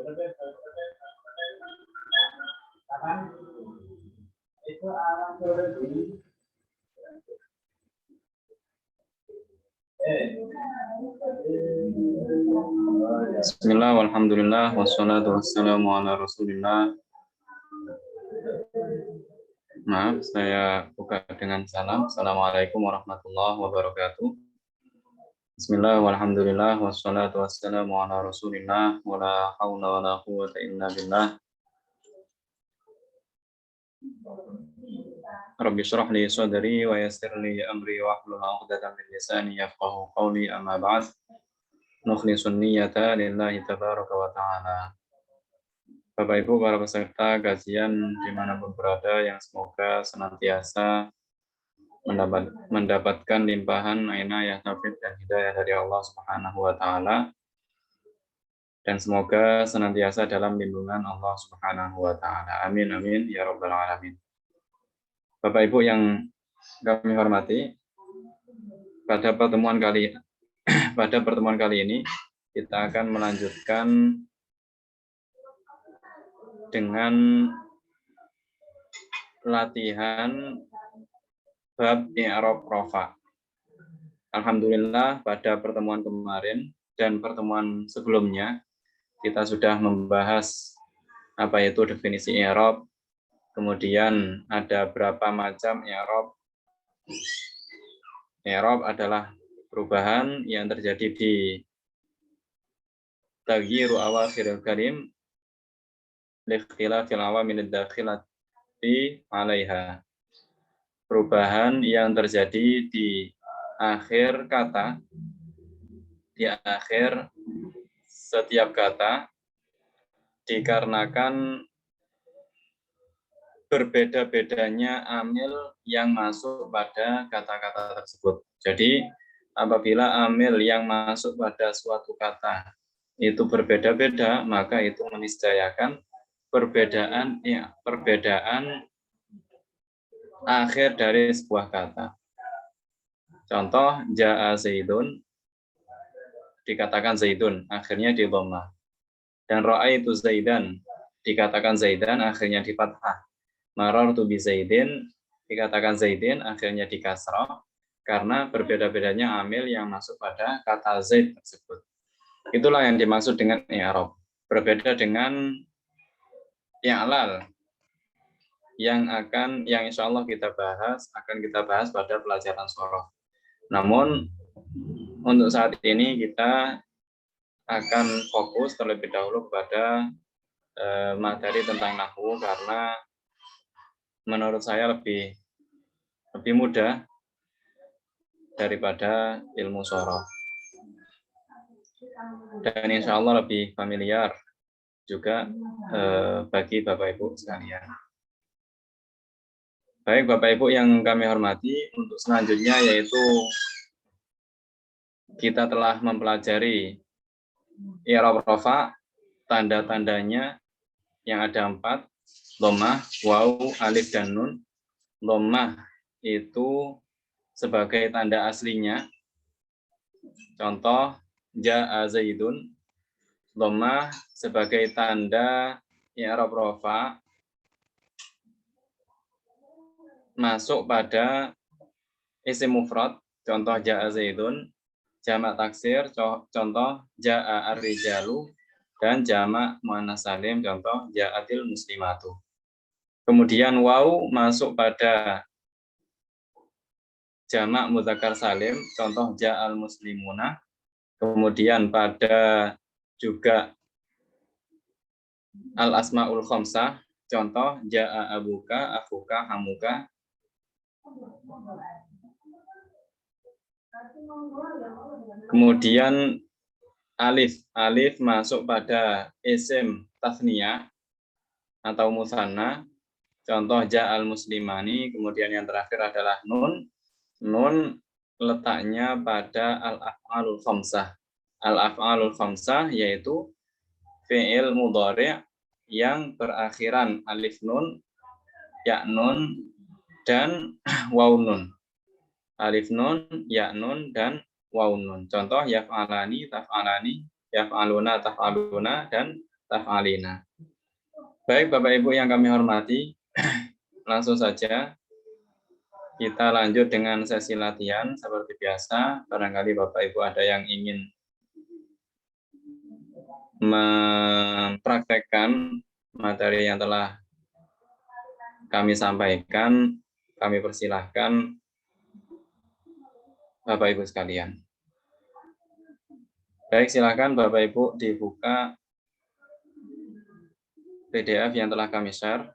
Bismillah, walhamdulillah, wassalatu wassalamu ala rasulillah. Maaf, saya buka dengan salam. Assalamualaikum warahmatullahi wabarakatuh. Bismillah, walhamdulillah, wassalatu wassalamu ala rasulillah. Wa la hawla wa la quwwata illa billah. Rabbi syrah li sadri wa yassir li amri wa hlul 'uqdatam min lisani yafqahu qawli, amma ba'd. Nukhlisun niyyata lillahi tabaraka wa ta'ala. Bapak Ibu para peserta kajian dimanapun berada, yang semoga senantiasa mendapatkan limpahan inayah, taufik dan hidayah dari Allah Subhanahu wa Ta'ala, dan semoga senantiasa dalam lindungan Allah Subhanahu wa Ta'ala. Amin amin ya rabbal alamin. Bapak Ibu yang kami hormati, pada pertemuan kali ini kita akan melanjutkan dengan latihan bab i'rab rafa. Alhamdulillah pada pertemuan kemarin dan pertemuan sebelumnya kita sudah membahas apa itu definisi i'rab, kemudian ada berapa macam i'rab. I'rab adalah perubahan yang terjadi di taghyiru awakhiril kalim liikhtilafil awamil dakhilati 'alaiha. Perubahan yang terjadi di akhir kata, di akhir setiap kata, dikarenakan berbeda-bedanya amil yang masuk pada kata-kata tersebut. Jadi apabila amil yang masuk pada suatu kata itu berbeda-beda, maka itu meniscayakan perbedaan akhir dari sebuah kata. Contoh, ja'a zaidun, dikatakan zaidun, akhirnya di dhammah. Dan ra'aitu zaidan, dikatakan zaidan, akhirnya di fathah. Marartu bi zaidin, dikatakan zaidin, akhirnya di kasrah, karena berbeda-bedanya amil yang masuk pada kata zaid tersebut. Itulah yang dimaksud dengan i'rab. Berbeda dengan i'lal yang insya Allah akan kita bahas pada pelajaran shoroh. Namun untuk saat ini kita akan fokus terlebih dahulu pada materi tentang nahwu, karena menurut saya lebih mudah daripada ilmu shoroh, dan insya Allah lebih familiar juga bagi Bapak Ibu sekalian. Baik Bapak Ibu yang kami hormati, untuk selanjutnya yaitu kita telah mempelajari i'rab rafa, tanda-tandanya yang ada 4, dhammah, waw, alif, dan nun. Dhammah itu sebagai tanda aslinya. Contoh, ja'a zaidun. Dhammah sebagai tanda i'rab rafa masuk pada isim mufrad. Contoh, ja'a zaidun. Jamak taksir, contoh ja'a ar-rijalu, dan jamak muannats salim, contoh ja'atil muslimatu. Kemudian waw masuk pada jamak mudzakkar salim, contoh ja'al muslimuna. Kemudian pada juga al asmaul khamsah, contoh ja'a abuka, akhuka, hamuka. Kemudian alif masuk pada isim tasniyah atau musanna, contoh ja'al muslimani. Kemudian yang terakhir adalah nun letaknya pada al-af'alul khamsah. Al-af'alul khamsah yaitu fi'il mudhari' yang berakhiran alif nun, ya nun, dan waw nun. Alif nun, ya nun, dan waw nun. Contoh yaf'alani, taf'alani, yaf'aluna, taf'aluna, dan taf'alina. Baik Bapak Ibu yang kami hormati, langsung saja kita lanjut dengan sesi latihan seperti biasa. Barangkali Bapak Ibu ada yang ingin mempraktekkan materi yang telah kami sampaikan, kami persilahkan Bapak Ibu sekalian. Baik, silakan Bapak Ibu dibuka PDF yang telah kami share.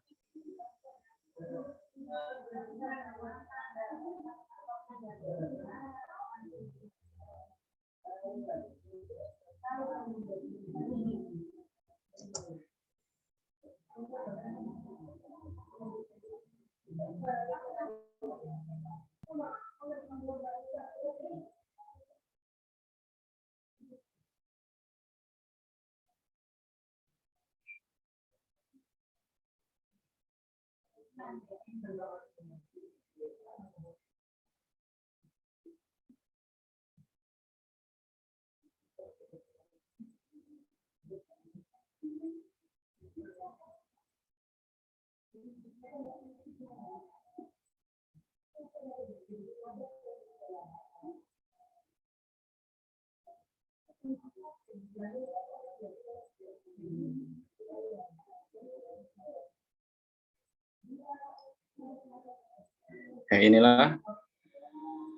Nah, inilah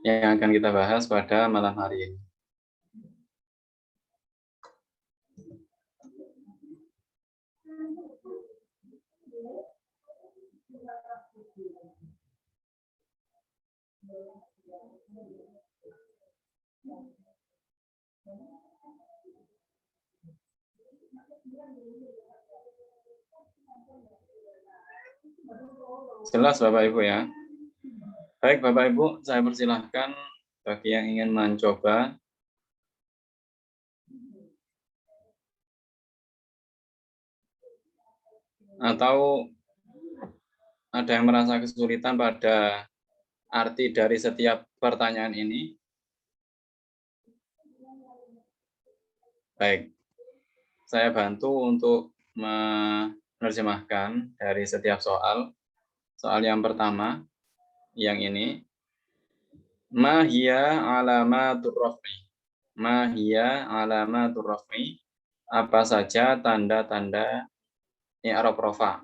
yang akan kita bahas pada malam hari ini. Jelas Bapak Ibu ya. Baik Bapak Ibu, saya persilahkan bagi yang ingin mencoba atau ada yang merasa kesulitan pada arti dari setiap pertanyaan ini. Baik, saya bantu untuk menerjemahkan dari setiap soal. Soal yang pertama, yang ini. Ma hiya alamatur raf'i. Ma hiya alamatur raf'i. Apa saja tanda-tanda i'rab rafa'?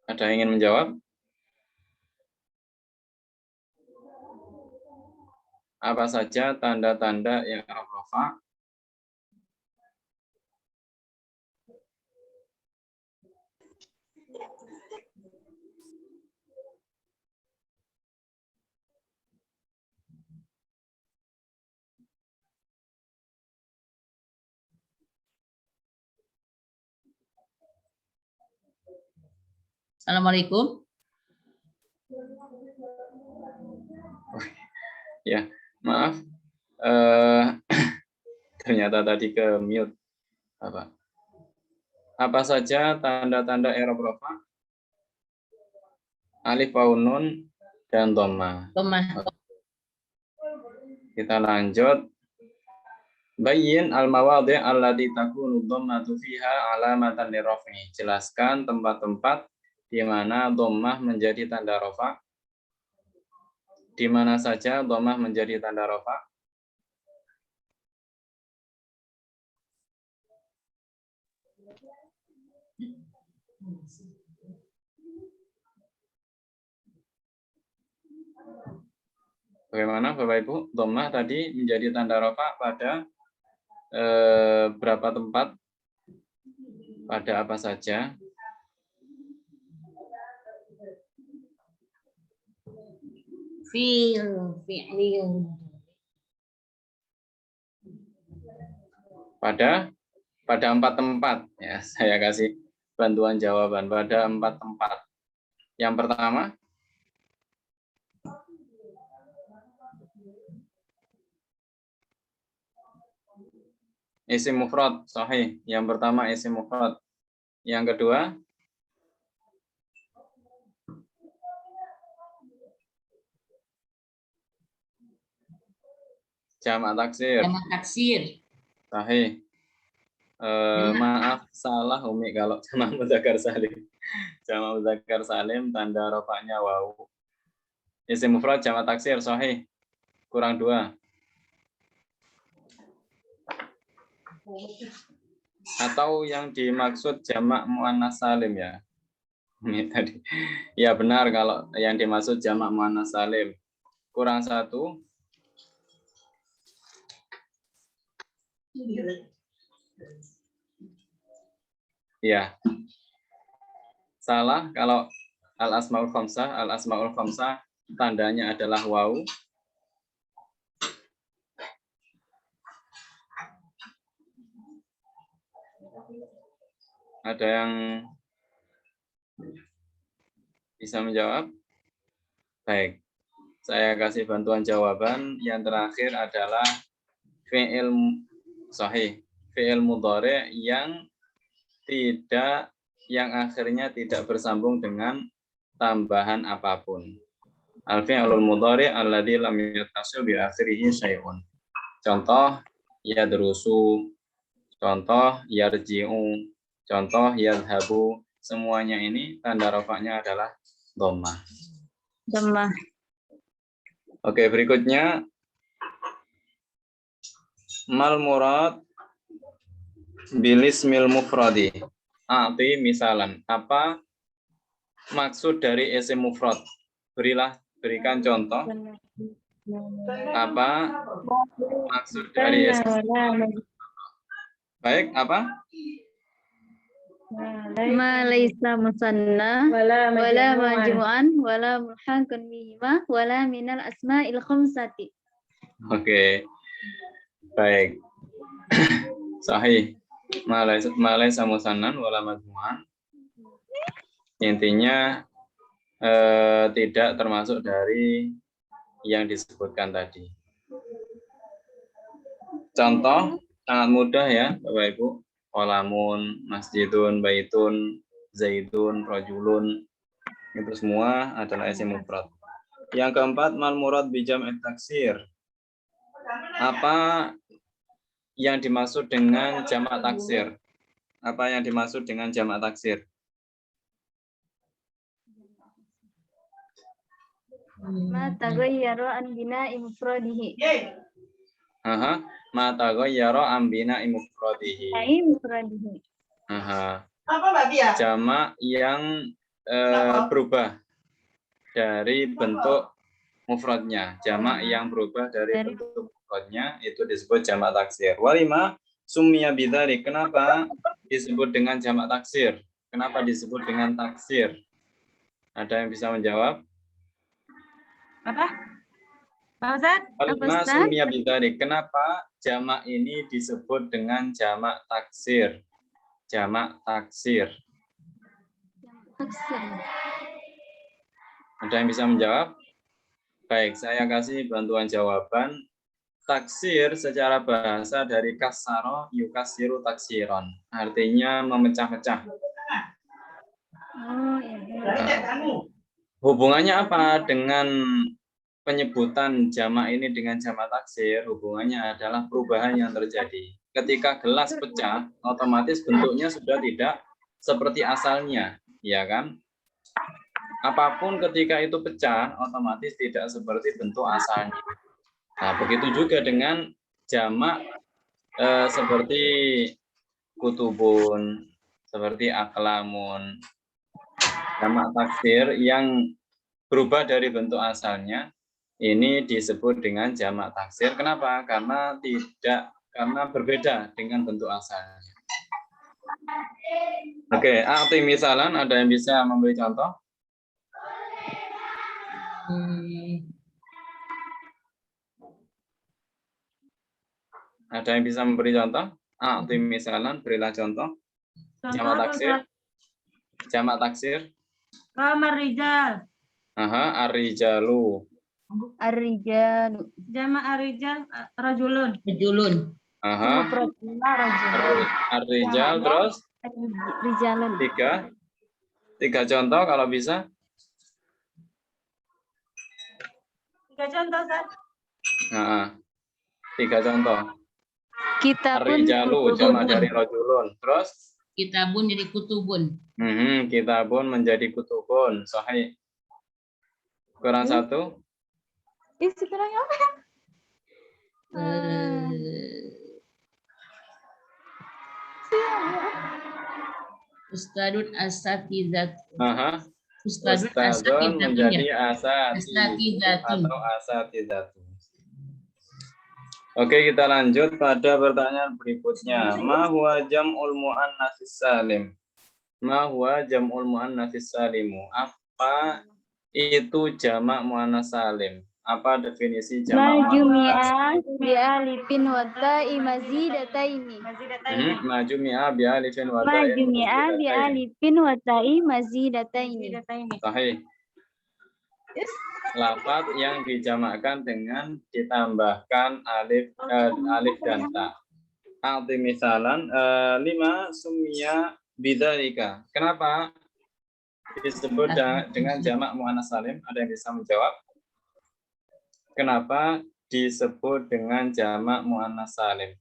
Ada yang ingin menjawab? Apa saja tanda-tanda i'rab rafa'? Assalamualaikum. Ya, maaf. Ternyata tadi ke mute. Apa saja tanda-tanda i'rab rafa'? Alif, waw, nun, dan dhamma. Kita lanjut. Bayyin al-mawadhi' allati takunu dhammatu fiha alamatan liraf'i. Jelaskan tempat-tempat di mana dhammah menjadi tanda rafa'. Di mana saja dhammah menjadi tanda rafa'? Bagaimana Bapak Ibu? Dhammah tadi menjadi tanda rafa' pada berapa tempat? Pada apa saja? Pada 4 tempat. Ya, saya kasih bantuan jawaban pada 4 tempat. Yang pertama, isim mufrad, sahih. Yang pertama isim mufrad. Yang kedua, Jamak taksir. Jamak taksir. Sahih. Maaf salah Umi kalau jamak mudzakkar salim. Jamak mudzakkar salim tanda rofaknya wawu. Isim mufrad jamak taksir sahih. Kurang 2. Atau yang dimaksud jamak muannas salim ya. Ini tadi. Ya benar kalau yang dimaksud jamak muannas salim. Kurang 1. Ya. Salah kalau al-asmaul khamsah tandanya adalah wawu. Ada yang bisa menjawab? Baik. Saya kasih bantuan jawaban. Yang terakhir adalah fi'il sahih. Fi'il mudhari' yang akhirnya tidak bersambung dengan tambahan apapun. Al-fi'lul mudhari' alladzi lam yattasil bi akhirih syai'un. Contoh yadrusu, contoh yarji'u, contoh yadhabu, semuanya ini tanda rafa'nya adalah dhammah. Dhammah. Oke, berikutnya mal murad bilismil mufradi. A'ti misalan. Apa maksud dari isim mufrad? Berikan contoh. Apa maksud dari isim mufrad? Baik, apa? Ma laisa musanna wala majmu'an wala mulhaqan bihima wala minal asma'il khamsati. Oke. Baik. Sahih. Ma laisa musannan wala majmu'an. Intinya tidak termasuk dari yang disebutkan tadi. Contoh sangat mudah ya, Bapak Ibu. Qalamun, masjidun, baitun, zaidun, rajulun. Itu semua adalah isim mufrad. Yang keempat, mal murad bi jam'i taksir. Apa yang dimaksud dengan jamak taksir? Apa yang dimaksud dengan jamak taksir? Ma taghayyaru an bina'i mufradihi. Aha, ma taghayyara an bina'i mufradihi. Aha. Jamak yang berubah dari bentuk mufradnya. Jamak yang berubah dari bentuk mufradnya itu disebut jamak taksir. Walima summiya bidzalik. Kenapa disebut dengan jamak taksir? Kenapa disebut dengan taksir? Ada yang bisa menjawab? Apa? Pak Ustaz? Walima summiya bidzalik. Kenapa jamak ini disebut dengan jamak taksir? Jamak taksir. Ada yang bisa menjawab? Baik, saya kasih bantuan jawaban. Taksir secara bahasa dari kasaro yukasiru taksiron. Artinya memecah-mecah. Oh, iya. Hubungannya apa dengan penyebutan jamak ini dengan jamak taksir? Hubungannya adalah perubahan yang terjadi. Ketika gelas pecah, otomatis bentuknya sudah tidak seperti asalnya, ya kan? Apapun ketika itu pecah, otomatis tidak seperti bentuk asalnya. Nah, begitu juga dengan jamak seperti kutubun, seperti aklamun. Jamak taksir yang berubah dari bentuk asalnya, ini disebut dengan jamak taksir. Kenapa? Karena berbeda dengan bentuk asalnya. Oke, arti misalan, ada yang bisa memberi contoh? Ada yang bisa memberi contoh? Arti misalan, berilah contoh. Jamak taksir. Jamak taksir. Kamar rijal. Aha, ar-rijalu. Ar-rijalu. Jamak ar-rijal rajulun. Aha. Ar-rijal terus Rijalun. tiga contoh kalau bisa. 3 contoh, Ustaz. Nah, 3 contoh. Kitabun Rijalu jamak dari rajulun. Terus Kitabun jadi kutubun. kitabun menjadi kutubun. Sahih. Kurang satu. sekarang apa? Ustadun asatizat. Ustadun menjadi asatizatun atau asatizatun. Oke, kita lanjut pada pertanyaan berikutnya. Ma huwa jam'ul muannatsis salim? Ma huwa jam'ul muannatsis salimu? Apa itu jamak muannas salim? Apa definisi jamak Majumi'a bi alifin wa ta'i mazidataini. Majumi'a bi alifin wa ta'i Majumi'a bi alifin wa ta'i mazidataini. Sahih. Lafaz yang dijamakkan dengan ditambahkan alif dan ta. Arti misalan 5 sumia bidzalika. Kenapa disebut dengan jamak muannas salim? Ada yang bisa menjawab? Kenapa disebut dengan jamak muannas salim?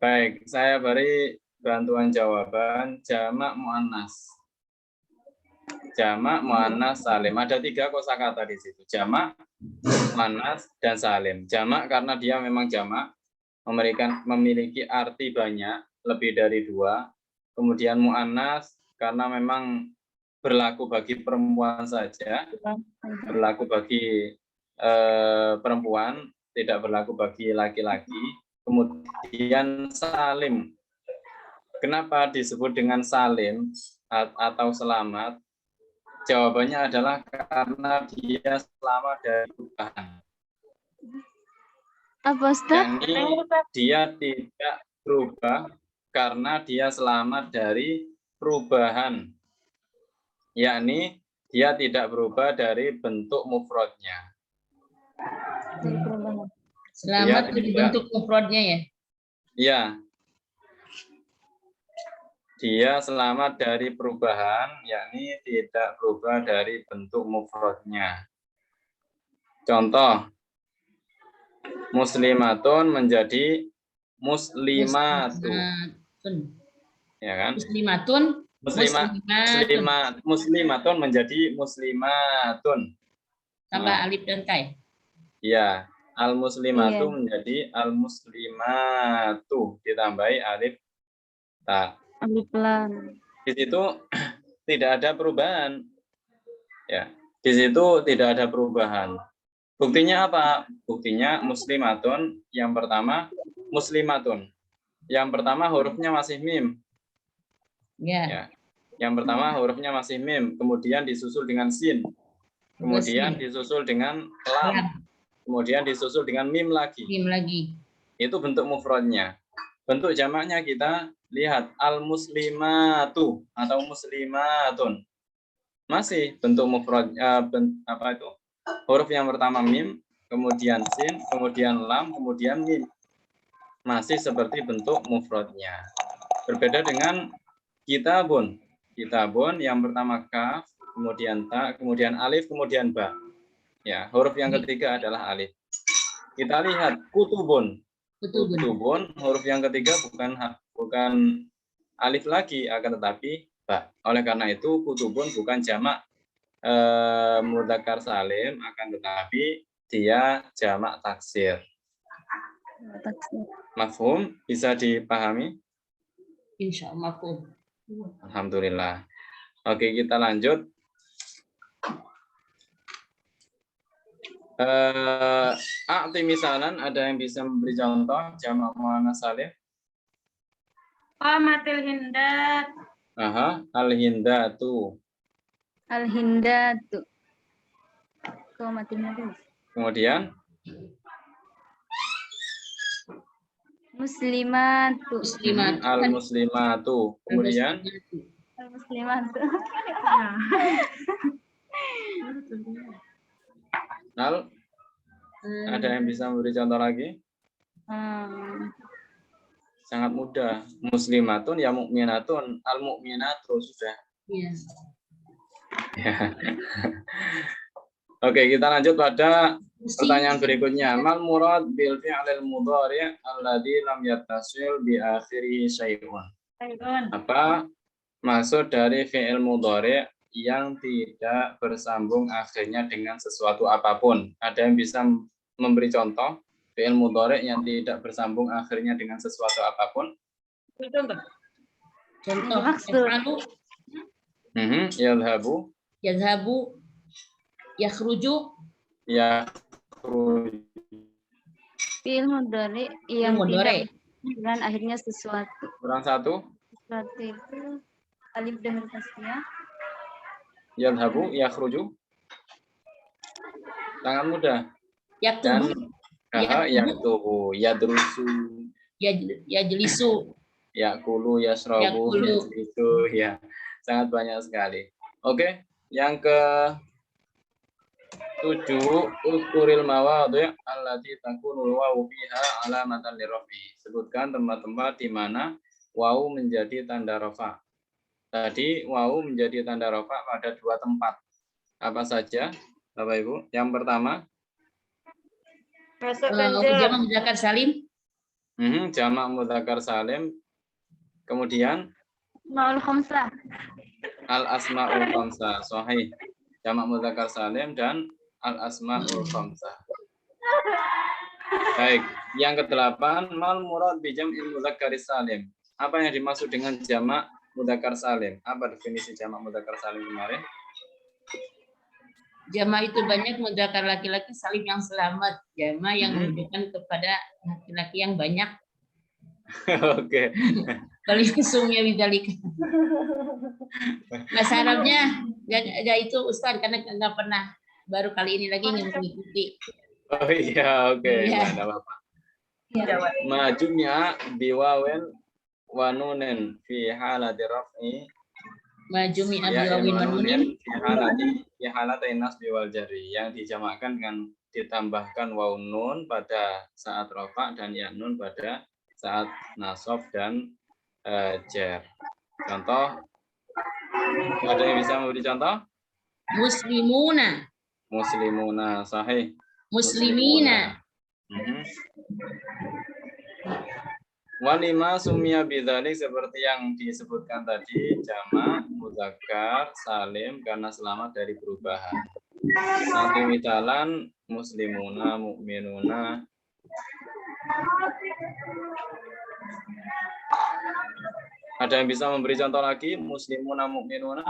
Baik, saya beri bantuan jawaban jamak muannas. Jamak muannas salim. Ada 3 kosakata di situ. Jamak, muannas, dan salim. Jamak karena dia memang jamak, memiliki arti banyak, lebih dari 2. Kemudian muannas karena memang berlaku bagi perempuan saja, berlaku bagi perempuan, tidak berlaku bagi laki-laki. Kemudian salim. Kenapa disebut dengan salim atau selamat? Jawabannya adalah karena dia selamat dari perubahan. Apa, Ustaz? Dia tidak berubah karena dia selamat dari perubahan. Yakni dia tidak berubah dari bentuk mufradnya. Selamat dari bentuk mufradnya ya? Ya. Dia selamat dari perubahan, yakni tidak berubah dari bentuk mufradnya. Contoh, muslimatun menjadi muslimatu. Ya kan? Muslimatun menjadi muslimatun. Tambah alif dan kai. Ya, al-muslimatu menjadi al-muslimatu ditambahi alif ta. Di situ tidak ada perubahan. Ya, di situ tidak ada perubahan. Buktinya apa? Buktinya muslimatun yang pertama muslimatun. Yang pertama hurufnya masih mim. Ya. Yang pertama hurufnya masih mim, kemudian disusul dengan sin. Kemudian disusul dengan lam. Kemudian disusul dengan mim lagi. Itu bentuk mufradnya. Bentuk jamaknya kita lihat al-muslimatu atau muslimatun. Masih bentuk mufrad apa itu? Huruf yang pertama mim, kemudian sin, kemudian lam, kemudian mim. Masih seperti bentuk mufradnya. Berbeda dengan kitabun. Kitabun yang pertama kaf, kemudian ta, kemudian alif, kemudian ba. Ya, huruf yang ketiga adalah alif. Kita lihat kutubun. Kutubun, huruf yang ketiga bukan alif lagi, akan tetapi ba. Oleh karena itu, kutubun bukan jamak mudzakkar salim, akan tetapi dia jamak taksir. Mafhum? Bisa dipahami? Insya Allah mafhum. Alhamdulillah. Oke, kita lanjut. A'ti misalan, ada yang bisa memberi contoh jamak muannas salim? Qamatil hindat. Al-hindatu. Al-hindatu. Qamatil hindat. Kemudian muslimatu. Al-muslimatu. Kemudian Al-muslimatu. Ada yang bisa memberi contoh lagi? Sangat mudah. Muslimatun ya mukminatun, al-mukminatu sudah. Iya. Ya. Oke, kita lanjut pada pertanyaan berikutnya. Mal murad bil fi'lil mudhari' alladzi lam yattasil bi akhirih syai'un. Apa maksud dari fi'il mudhari' yang tidak bersambung akhirnya dengan sesuatu apapun? Ada yang bisa memberi contoh fi'il mudhari' yang tidak bersambung akhirnya dengan sesuatu apapun? Contoh. Maksud. Yadhabu. Yazhabu, yakhruju, Yakhruju. Fi'il mudhari yang tidak dengan akhirnya sesuatu. Kurang satu. Sesuatu itu alif dahul tasniyah. Yadhabu, yakhruju. Sangat mudah. Dan yaktubu, yaktubu, yadrusu, yajlisu, yakulu, yashrabu, Yakulu. itu ya sangat banyak sekali. Oke, yang ke 7 uskuril mawadhi' allati takunul wawu fiha alamatan lirafi. Sebutkan tempat-tempat di mana wawu menjadi tanda rafa. Tadi wawu menjadi tanda rafa pada 2 tempat. Apa saja, Bapak Ibu? Yang pertama, jamak mudzakkar salim, jamak mudzakkar salim. Kemudian Ma'ul khamsah. al-asmaul khamsah. Sahih. Jamak mudzakkar salim dan al-asmaul khamsah. Baik, yang ke-8 mal murad bi jam'il mudzakkar salim. Apa yang dimaksud dengan jamak mudzakkar salim? Apa definisi jamak mudzakkar salim kemarin? jamak itu banyak, mudzakkar laki-laki salim yang selamat, jamak yang menunjukkan kepada laki-laki yang banyak. Oke. Kalau sumnya bidalik. Bahasa Arabnya gak itu Ustaz, karena nggak pernah, baru kali ini lagi mengikuti. Oh iya, oke. Iya. Enggak apa-apa. Majunya biwawen wa nunin fi halati raf'i. Majumi Ya, abiwawin manunin. fi halati nasbi wal jari, yang dijamakkan dengan ditambahkan waw nun pada saat rafa dan ya nun pada saat nasab dan jar. Contoh, ada yang bisa memberi contoh? Muslimuna, Muslimuna, sahih. muslimina, Walima sumia bidzalik, seperti yang disebutkan tadi, jamak mudzakkar salim karena selamat dari perubahan. Nanti misalan muslimuna, mukminuna. Ada yang bisa memberi contoh lagi? Muslimuna, mukminuna.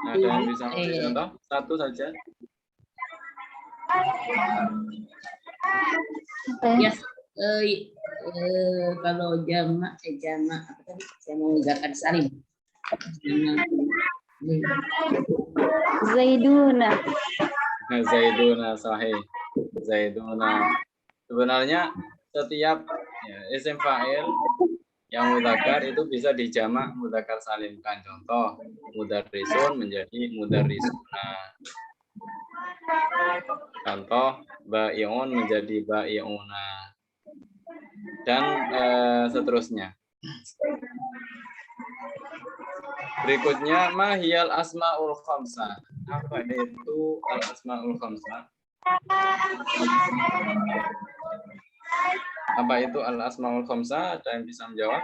Ada yang bisa memberi contoh? Satu saja. ya kalau jamak apa tadi? Jamak mudzakkar salim. Zaiduna. Zaiduna, sahih. Zaiduna. Sebenarnya setiap isim fa'il yang mudzakkar itu bisa dijamak mudzakkar salimkan. Contoh, mudarrisun menjadi mudarrisuna. Contoh, bai'un menjadi bai'una. Dan seterusnya. Berikutnya, mahiyal asma'ul khamsah. Apa itu al-asma'ul khamsah? Apa itu al-asma'ul khamsah? Ada yang bisa menjawab?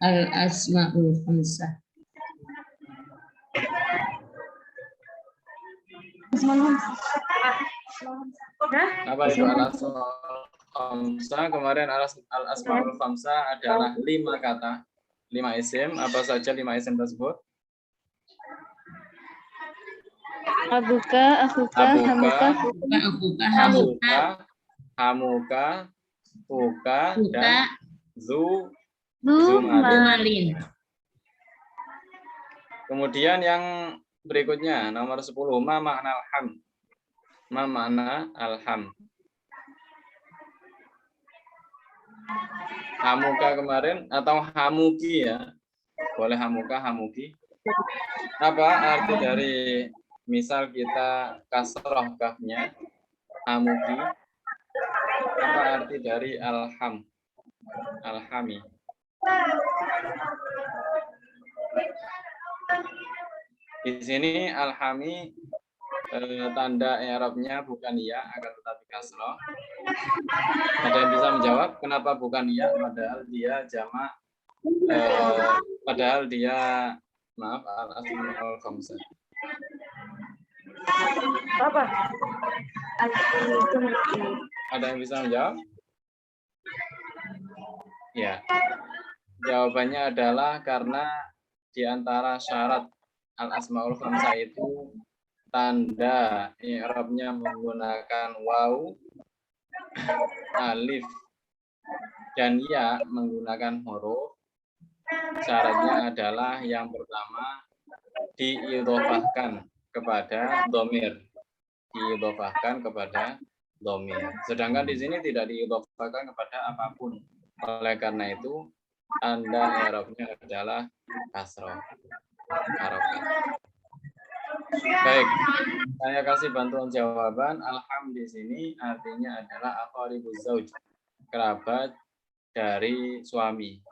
Al-asma'ul khamsah. Apa itu al-asma'ul khamsah? Kemarin al-asma'ul khamsah adalah 5 kata, 5 isim. Apa saja 5 isim tersebut? Abuka, akhuka, hamuka, hamuka, fuka, dan zumalin. Kemudian yang berikutnya nomor 10, ma makna alham. Ma makna alham. Hamuka kemarin atau hamuki ya. Boleh hamuka, hamuki. Apa arti dari misal kita kasroh kafnya, amuki, apa arti dari alham? Alhami. Di sini alhami tanda i'rabnya bukan ya, akan tetapi kasroh. Ada yang bisa menjawab kenapa bukan ya, padahal dia jamak, padahal dia maaf al-asmaul khamsah. Apa? Ada yang bisa menjawab? Ya. Jawabannya adalah karena di antara syarat al-asmaul khamsah itu tanda i'rabnya menggunakan waw, alif, dan ya menggunakan huruf. Syaratnya adalah yang pertama diidhofahkan kepada dhamir. Diidhofahkan kepada dhamir. Sedangkan di sini tidak diidhofahkan kepada apapun. Oleh karena itu tanda i'rabnya adalah kasroh. Harokat. Baik, saya kasih bantuan jawaban. Alham di sini artinya adalah aqrabuz zauj, kerabat dari suami.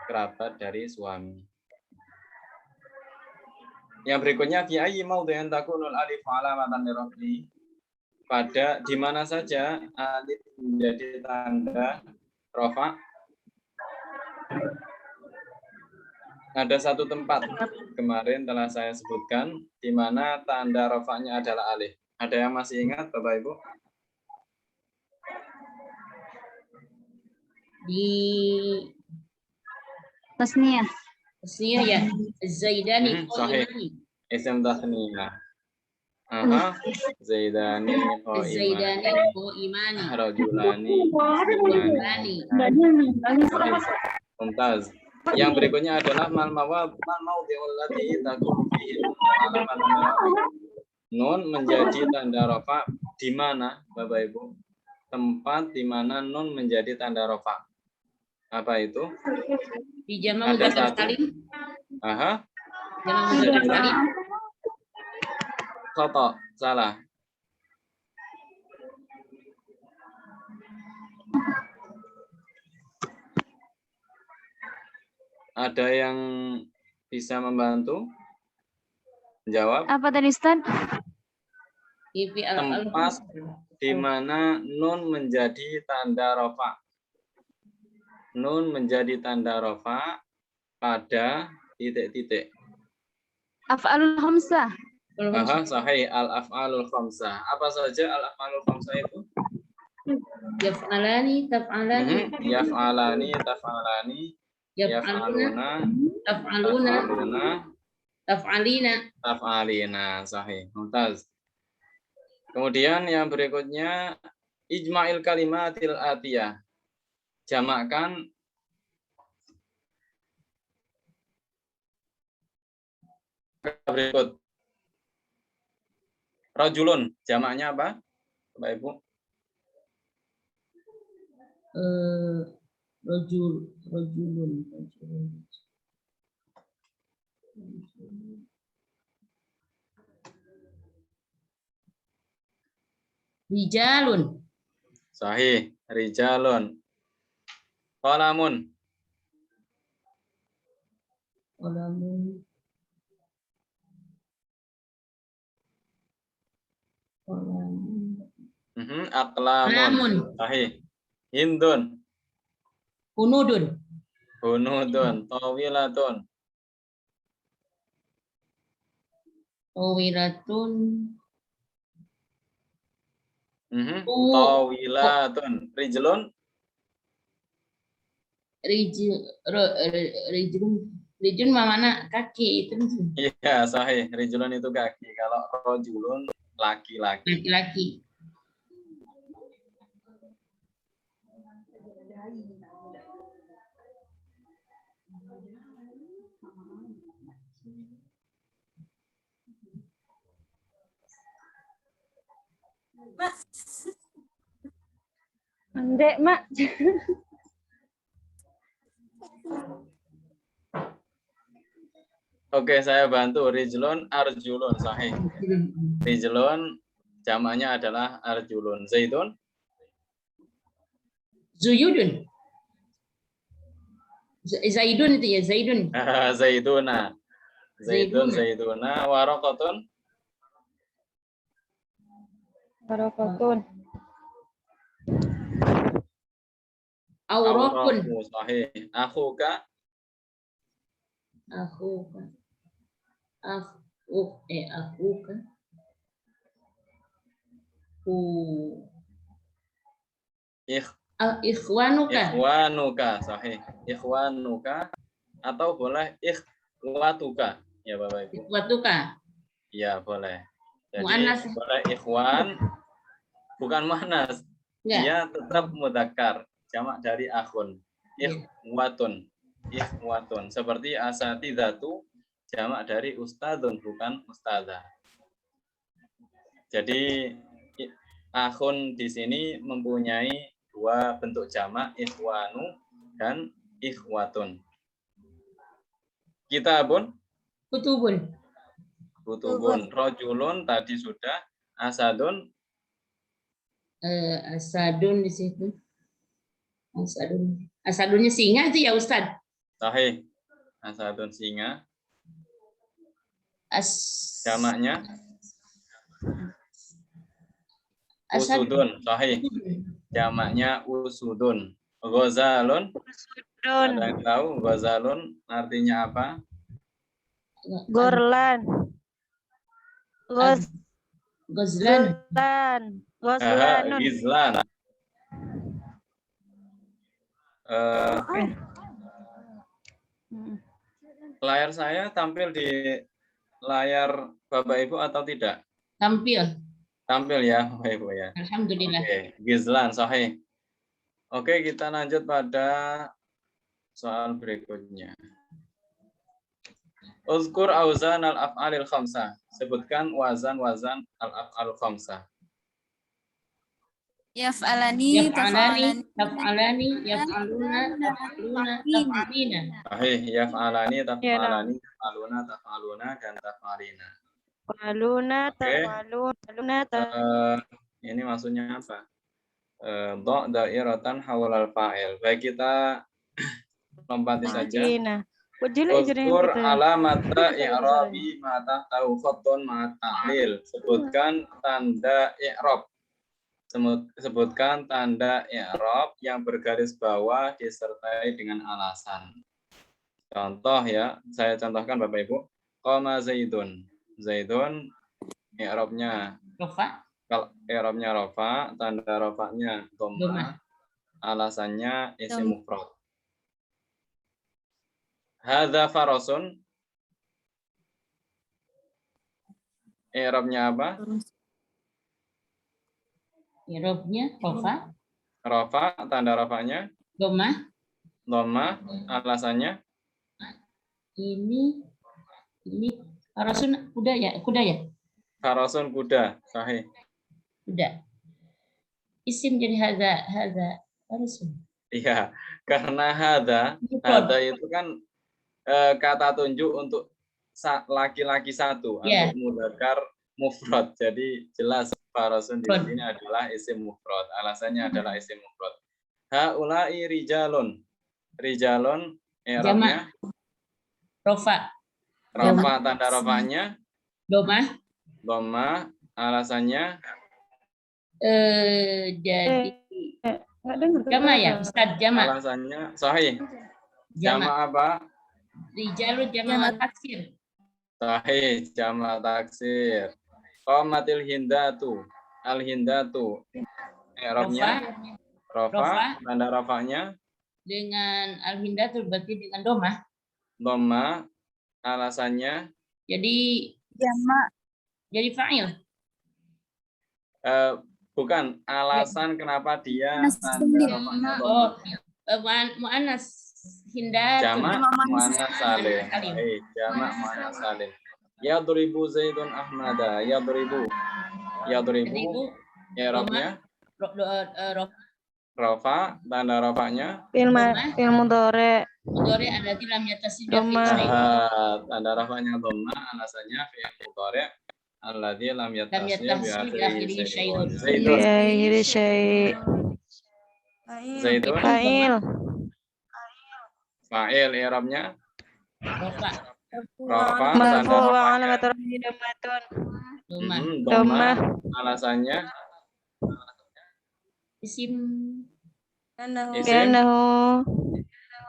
Kerabat dari suami. Yang berikutnya fi ayyi mawdhi'in takunul alif alamatan liraf'i. Pada di mana saja alif menjadi tanda rafa? Ada satu tempat kemarin telah saya sebutkan di mana tanda rafa'nya adalah alif. Ada yang masih ingat Bapak Ibu? Di Tasniyah. Tasniyah ya. Zaidani sahih. qaimani. Ism tasniyah. Aha, Zaidani Zaidani qaimani. qaimani. Rajulani. Qaimani. Sahih. Mumtaz. Yang berikutnya adalah mal maudhi'ul lati takunu fihi alamatan rafa'. Nun menjadi tanda rafa' di mana Bapak Ibu? Tempat di mana nun menjadi tanda rafa'. Apa itu? Di jamak mudzakkar salim. Aha. Jamak mudzakkar salim. Khata, salah. Ada yang bisa membantu menjawab? Apa tadi Ustaz? Tempat di mana nun menjadi tanda rafa'. Nun menjadi tanda rafa' pada titik-titik. Af'alul khamsah. Aha, sahih, al-af'alul khamsah. Apa saja al-af'alul khamsah itu? Yaf'alani, taf'alani. Yaf'alani, taf'alani, yaf'aluna, Taf'aluna, taf'aluna, taf'alina. taf'alina. Sahih, mumtaz. Kemudian yang berikutnya ijma'il kalimatil atiyah. Jamakkan berikut. Rajulun, jamaknya apa? Bapak Ibu. Rajulun. Rijalun. Sahih, rijalun. Qalamun. Qalamun. Aqlamun. Sahih. Hindun. Hunudun. Hunudun. Tawilatun. Tawilatun. Tawilatun. Rijlun. Rijlun mana kaki itu? Iya, sahih. Rijlun itu kaki. Kalau rajulun laki-laki. Laki-laki. Andek, Mak. Oke, saya bantu. Rijlun, arjulun. Sahih. Rijlun jamaknya adalah arjulun. Zaidun? Zuyudun. Zaidun itu ya, Zaidun. Zaiduna. Zaidun, zaiduna. Waraqatun? Barakatun. Auraqun. Auraqu. Sahih. Akhuka? Akhuka. Akhuka. Ikhwanuka. Ikhwanuka. Sahih. Ikhwanuka. Atau boleh ikhwatuka. Ya, Bapak Ibu. Ikhwatuka. Iya, boleh. Jadi Mu'annas. boleh ikhwan, bukan mu'annas. Dia tetap mudzakkar, jamak dari akhun. Ikhwatun. Ikhwatun. Seperti asatidatu, jamak dari ustadzun, bukan ustadzah. Jadi akhun di sini mempunyai dua bentuk jamak, ikhwanu dan ikhwatun. Kitabun? Kutubun. Kutubun. Rojulun tadi sudah. Asadun? Asadun di situ. Asadun. Asadunnya singa itu ya Ustaz? Sahih. Asadun singa. Jamaknya? Usudun. Sahih. Jamaknya usudun. Ghazalun? Ada yang tahu ghazalun artinya apa? Gorlan. Ghazlan. Gizlan. Layar saya tampil di layar Bapak Ibu atau tidak? Tampil. Tampil ya, Bapak Ibu ya. Alhamdulillah. Oke, Gizlan, sahih. Oke, kita lanjut pada soal berikutnya. Uzkur auzan al-af'alil khamsah. Sebutkan wazan-wazan al-af'alil khamsah. Yaf'alani, Taf'alani, yaf'aluna, taf'alina. Sahih, yaf'alani, taf'alani, taf'aluna, taf'aluna, dan taf'alina. Ini maksudnya apa? Do' dairatan hawalal fa'il. Baik, kita lompati saja. Uzkur alamata i'rabi ma tahtahu khattun ma ta'lil. Sebutkan tanda i'rab. Sebutkan tanda i'rab yang bergaris bawah disertai dengan alasan. Contoh ya, saya contohkan Bapak Ibu. Qama Zaidun. Zaidun i'rabnya Rafa. Kalau i'rabnya rafa, tanda rafanya dhamma. Alasannya isim mufrad. Hadza farasun. I'rabnya apa? I'rabnya rafa. Rafa, tanda rafanya dhamma. Alasannya ini farasun kuda ya? farasun kuda. Sahih. Kuda. Isim jadi hadza farasun. Iya, karena hadza itu kan kata tunjuk untuk laki-laki satu atau mudzakkar mufrad. Jadi jelas farasun di sini adalah isim mufrad. Alasannya adalah isim mufrad. Haula'i rijalun. Rijalun i'rabnya rafa. Rafa, tanda rafanya dhamma. Alasannya jadi jama ya Ustaz, jama. Alasannya sahih. Jama apa? Rijalun jama taksir. Sahih, jama taksir. Qamatil hindatu. Al hindatu i'rabnya rafa, tanda rafanya dengan al hindatu berarti dengan dhamma. Alasannya jadi fa'il. Bukan, alasan kenapa dia tanda rafanya mu'annas hindatu. Jamak mu'annas salim. Jamak mu'annas salim. Yadribu Zaidun Ahmada. Yadribu i'rabnya Rafa, tanda rafanya. Fil mudhari. Mudhari alladzi lam yattasil bi akhirih Dhamma. syai'un. Tanda rafanya dhamma, alasannya fi'il mudhari alladzi lam Lam yattasil bi yattasil bi akhirih akhirih syai'un. syai'un. Zaidun. Bi akhiri syai'. Zaidun. Fa'il. Fa'il i'rabnya Rafa, rafa, tanda Marfu wa rafanya. alamat rafi'i dhammatun. dhamma, Dhamma, alasannya isim, isim. Li'annahu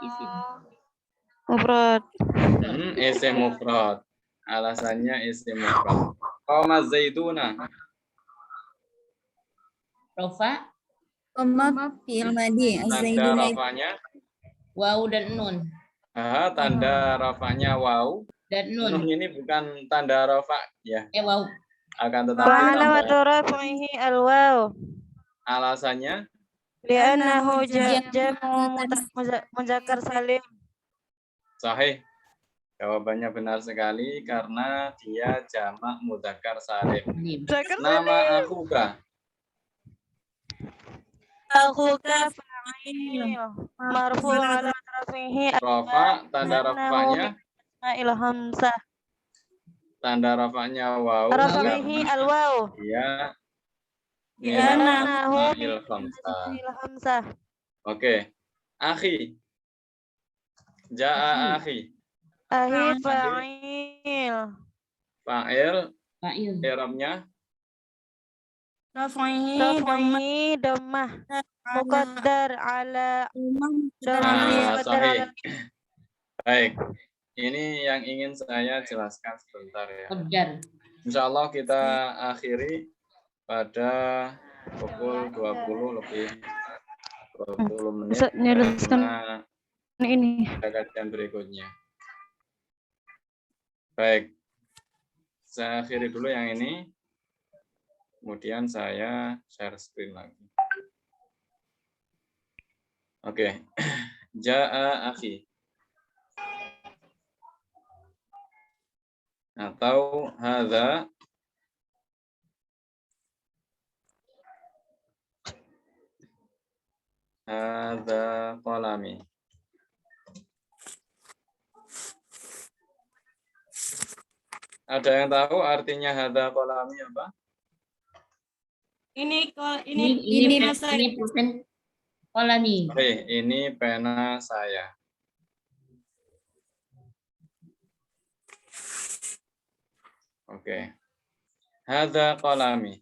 isim. mufrad. Isim mufrad. Alasannya isim mufrad. Qama zaiduna. Rafa, Koma fi'il madi. Tanda rafanya. waw dan nun. Tanda rafanya waw. Dan Nun nun. ini bukan tanda rafa ya. Waw. Akan Wa tetapi alamat tambah. rafi'i al-waw. Alasannya Li'annahu jamu muzakkar salim. sahih. Jawabannya benar sekali karena dia jamak mudzakkar salim. Nama akhuka. Akhuka fa'il. Marfu wa alamat rafi'i Rafa, tanda rafanya. hamzah. Tanda rafanya waw. Rafi'i al-waw. Dia Li'annahu il khamsah. hamzah. Oke. Akhi. Ja'a akhi. Ahi fa'il. Fa'il. Fa'il. I'rabnya Rafi'i dhammah. Muqaddar ala sahih. Baik. Ini yang ingin saya jelaskan sebentar ya. Qaddar. Insya Allah kita akhiri pada pukul 20 lebih 20 menit. Bisa menuliskan Karena ini. ada kajian berikutnya. Baik. Saya akhiri dulu yang ini. Kemudian saya share screen lagi. Oke. Ja'a akhi. Atau hadza qalami. Ada yang tahu artinya hadza qalami apa? Ini pulpen kolami. Oke, ini pena saya. Oke. Hadza qalami.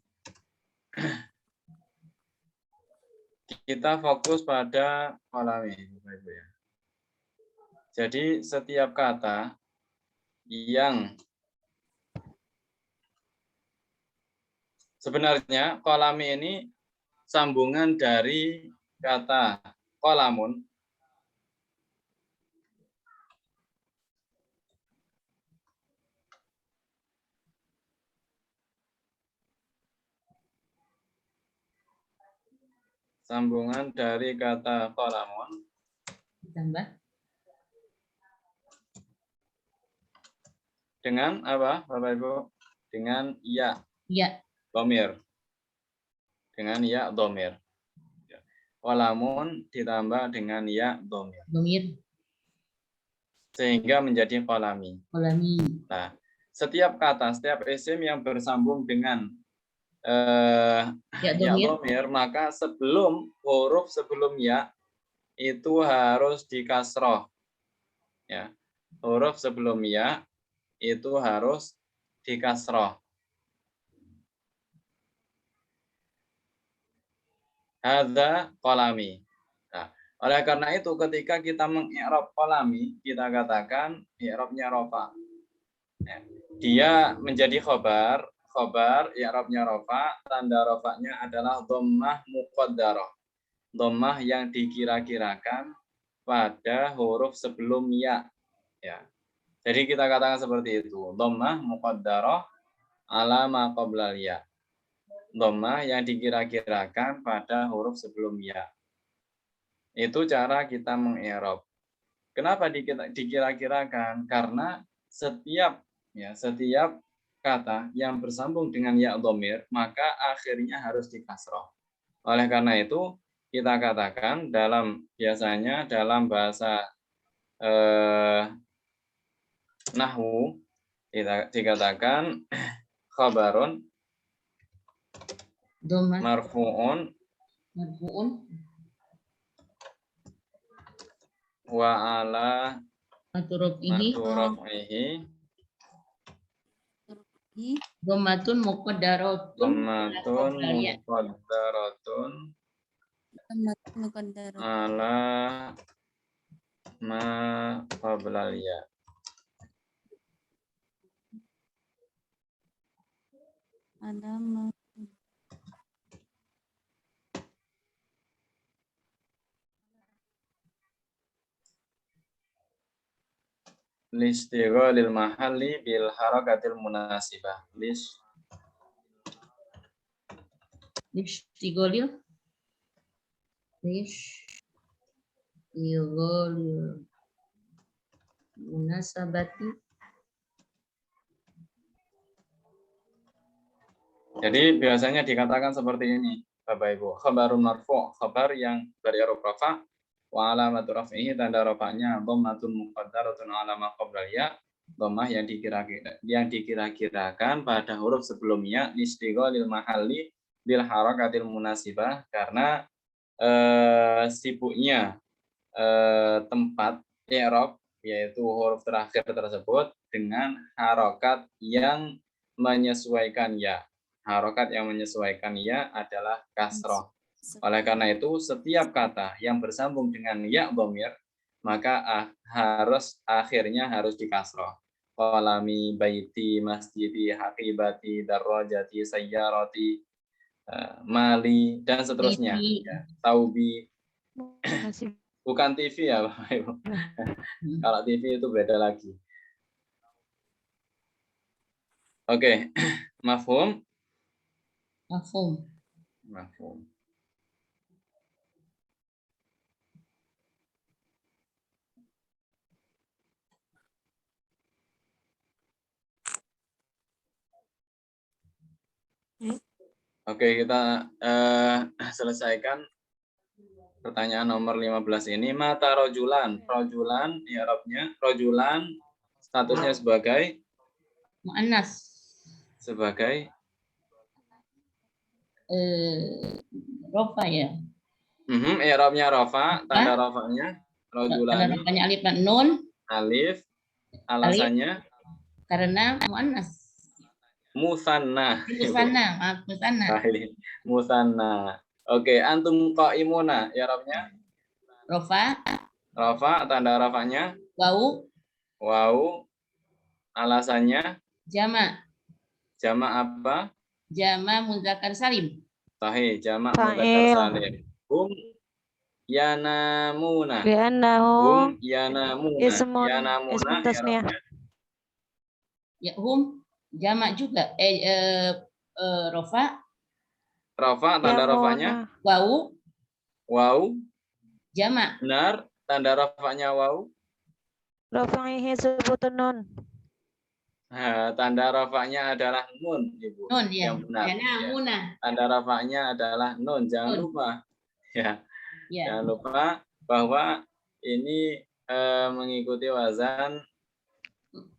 Kita fokus pada qalami, Bapak Ibu ya. Jadi setiap kata yang sebenarnya qalami ini sambungan dari kata qalamun sambungan dari kata qalamun Ditambah dengan apa, Bapak Ibu? Dengan ya, ya, dhamir. Dengan ya dhamir. Qalamun ditambah dengan ya dhamir. domir, Sehingga menjadi qalami. kolami. Nah, setiap kata, setiap isim yang bersambung dengan Ya ya domir. dhamir, maka sebelum huruf sebelum ya itu harus dikasroh. Ya, huruf sebelum ya itu harus dikasroh. Hadza qalami. Nah, oleh karena itu ketika kita mengi'rab qalami, kita katakan i'rabnya rafa. Ya, dia menjadi khobar, i'rabnya rafa, tanda rafanya adalah dhammah muqaddarah. Dhammah yang dikira-kirakan pada huruf sebelum ya. Ya. Jadi kita katakan seperti itu, dhammah muqaddarah ala ma qabla ya. Dhammah yang dikira-kirakan pada huruf sebelum ya. Itu cara kita mengi'rab. Kenapa dikira-kirakan? Karena setiap kata yang bersambung dengan ya dhamir, maka akhirnya harus dikasroh. Oleh karena itu, kita katakan biasanya dalam bahasa nahwu dikatakan khabarun Dhamma marfu'un marfu'un wa ala maturafihi maturafihi dhammatun muqaddaratun dhammatun ya. muqaddaratun ala ma qablal ya. Listighalil mahalli bil harakatil munasibah. Listighalil munasabati. Jadi biasanya dikatakan seperti ini, Bapak Ibu. Khabarun marfu', khabar yang dari huruf rafa, wa alamatu raf'ihi, tanda rafa'nya dhammatun muqaddaratun ala ma qabla ya, dhammah yang dikira-kirakan pada huruf sebelumnya, listighalil mahalli bil harakatil munasibah, karena sibuknya tempat i'rab, yaitu huruf terakhir tersebut dengan harokat yang menyesuaikan ya. Harokat yang menyesuaikan ya adalah kasroh. Oleh karena itu, setiap kata yang bersambung dengan ya dhamir, maka akhirnya harus dikasroh. Qalami, baiti, masjidi, haqibati, darrajati, sayyarati, mali, dan seterusnya. Ya, taubi. Bukan TV ya, Bapak Ibu. Kalau TV itu beda lagi. Oke, mafhum? Mafhum. Mafhum. Oke, kita selesaikan pertanyaan nomor 15 ini. Mata rojulan. Rojulan, i'rabnya. Rojulan, statusnya sebagai? Mu'annas. Sebagai? Rofa ya. I'rabnya rofa, tanda rofanya rojulan. Tanda rofanya alif dan nun. Alif, alasannya? Karena mu'annas. Musanna. Musanna. Musanna. Oke, antum qaimuna, i'rabnya? Rofa. Rofa, tanda rofanya? Wau. Wau. Alasannya? Jama. Jama apa? Jama muzakkar salim. Sahih, jama muzakkar salim. Hum yanamuna. Hum yanamuna. Yanamuna tasniyah. Ya, hum jama juga. Rofa. Rofa, tanda rofanya? Wau. Wau. Jama. Benar, tanda rofanya wau. Rafa'ihi sebutun nun. Tanda rafanya adalah nun, Ibu. Nun ya. Yang benar. Ya. Tanda rafanya adalah nun. Jangan lupa. Ya. Ya. Jangan lupa bahwa ini mengikuti wazan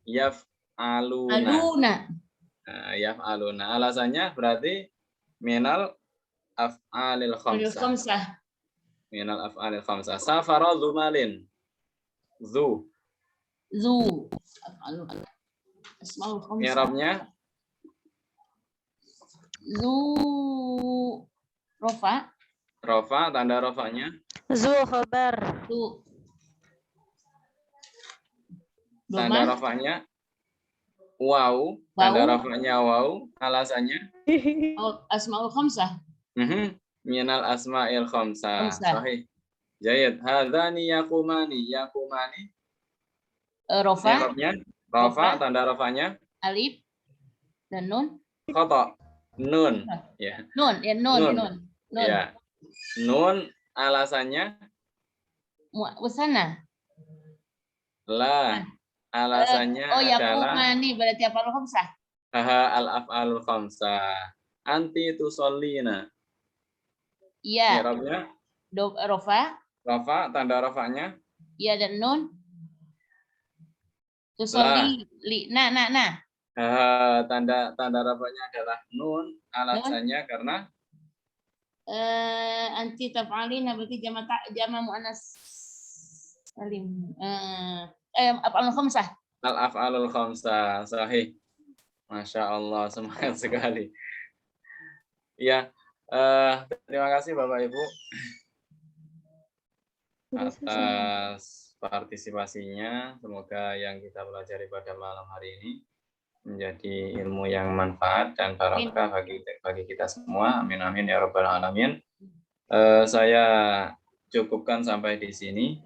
yaf'aluna. Yaf'aluna. Alasannya berarti minal af'alil khamsah. Minal af'alil khamsah. Safara zumalin. Zu. I'rabnya? Zu rofa. Rofa, tanda rofanya? Zu khabar. Zu. Tanda rofanya? Wau. Tanda rofanya wau. Alasannya? Asmaul khamsah. Minal asma'il khamsah. Sahih. Jayid. Hadzani yaqumani. Yaqumani. Rofa. I'rabnya? Rofa, tanda rofanya? Alif dan nun. Khata. Nun. Ya. Nun. Ya. Nun, alasannya? Wasana. La. Alasannya adalah? Yaqumani berarti apa khamsah? Al-af'alul khamsah. Anti tusallina. Iya. I'rabnya? Rofa, Rafa, tanda rafanya. ya dan nun. Tusolli, nah. Tanda rafanya adalah nun. Alasannya karena Anti taf'alin berarti jama muannas salim. Af'alul khamsah. al-af'alul khamsah. Sahih. Masya Allah, semangat sekali. Ya, terima kasih Bapak Ibu atas partisipasinya. Semoga yang kita pelajari pada malam hari ini menjadi ilmu yang manfaat dan barokah bagi kita semua. Amin amin ya rabbal alamin. Saya cukupkan sampai di sini.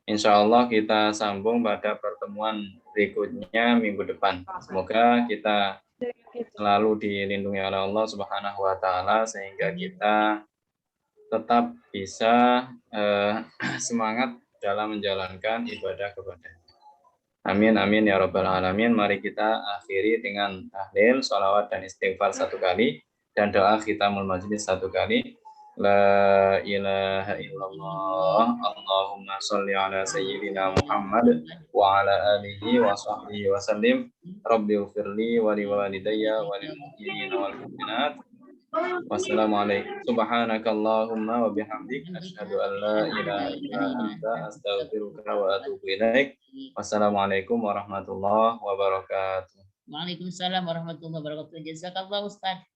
Insya Allah kita sambung pada pertemuan berikutnya minggu depan. Semoga kita selalu dilindungi oleh Allah Subhanahu wa taala sehingga kita tetap bisa semangat dalam menjalankan ibadah kepada. Amin amin ya rabbal alamin. Mari kita akhiri dengan tahlil, sholawat dan istighfar 1 kali dan doa khitamul majlis 1 kali. La ilaha illallah. Allahumma sholli ala sayyidina Muhammad wa ala alihi wa sahbihi wa sallim. Rabbi ighfirli wa liwalidayya wa lil mu'minina wal mu'minat. Wassalamualaikum. Subhanakallahumma wa bihamdik asyhadu an la ilaha illa anta astaghfiruka wa atubu ilaik. Wassalamualaikum warahmatullahi wabarakatuh. Waalaikumsalam warahmatullahi wabarakatuh. Jazakallah Ustaz.